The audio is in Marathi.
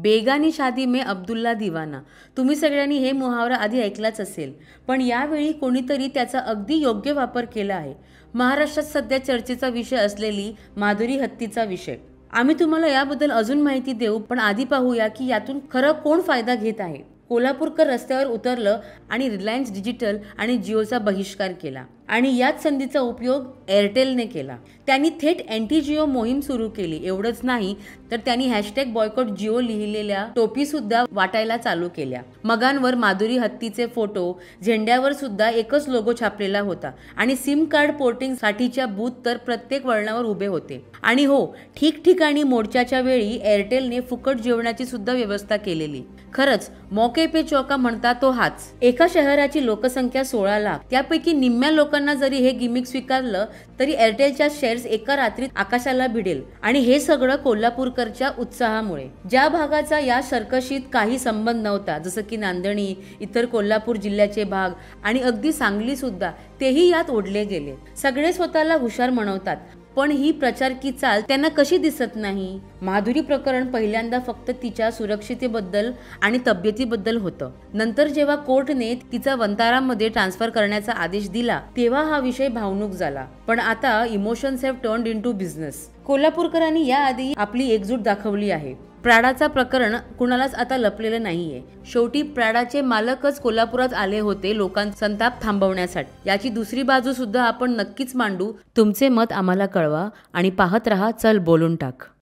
बेगानी शादी में अब्दुल्ला दिवाना। तुम्ही सगळ्यांनी हे मुहावरा आधी ऐकलाच असेल, पण यावेळी कोणीतरी त्याचा अगदी योग्य वापर केला आहे। महाराष्ट्रात सध्या चर्चेचा विषय असलेली माधुरी हत्तीचा विषय। आम्ही तुम्हाला याबद्दल अजून माहिती देऊ, पण आधी पाहूया की यातून खरं कोण फायदा घेत आहे। कोल्हापूरकर रस्त्यावर उतरलं आणि रिलायन्स डिजिटल आणि जिओचा बहिष्कार केला आणि याच संधीचा उपयोग एअरटेलने केला। त्यांनी थेट अँटी जिओ मोहीम सुरू केली। एवढंच नाही तर त्यांनी #बॉयकॉट जिओ लिहिलेल्या टोपी सुद्धा वाटायला चालू केल्या। मगांवर माधुरी हत्तीचे फोटो, झेंड्यावर सुद्धा एकच लोगो छापलेला होता आणि सिम कार्ड पोर्टिंग साठीच्या बूथ तर प्रत्येक वळणावर उभे होते। आणि हो, ठिकठिकाणी मोर्चाच्या वेळी एअरटेलने फुकट जेवणाची सुद्धा व्यवस्था केलेली। खरंच मौके पे चौका म्हणता तो हाच। एका शहराची लोकसंख्या 16 लाख, त्यापैकी निम्म्या लोकांना जरी हे गिमिक स्वीकारलं तरी एअरटेलच्या शेअर्स एका रात्रीत आकाशाला भिडेल। आणि हे सगळं कोल्हापूरकरच्या उत्साहामुळे। ज्या भागाचा या सर्कशीत काही संबंध नव्हता, जसं की नांदणी, इतर कोल्हापूर जिल्ह्याचे भाग आणि अगदी सांगली सुद्धा, तेही यात ओढले गेले। सगळे स्वतःला हुशार म्हणवतात, पण ही प्रचारकी चाल त्यांना कशी दिसत नाही। माधुरी प्रकरण पहिल्यांदा फक्त तिच्या सुरक्षितेबद्दल आणि तब्येतीबद्दल होतं। नंतर जेव्हा कोर्टने तिचा वंतारामध्ये ट्रान्सफर करण्याचा आदेश दिला तेव्हा हा विषय भावनिक झाला। पण आता emotions have turned into business. कोल्हापूरकरांनी याआधी आपली एकजूट दाखवली आहे। प्राडाचा प्रकरण कुणालाच आता लपलेलं नाहीये। शेवटी प्राडाचे मालकच कोल्हापुरात आले होते लोकांचा संताप थांबवण्यासाठी। याची दुसरी बाजू सुद्धा आपण नक्कीच मांडू। तुमचे मत आम्हाला कळवा आणि पाहत रहा चल बोलून टाक।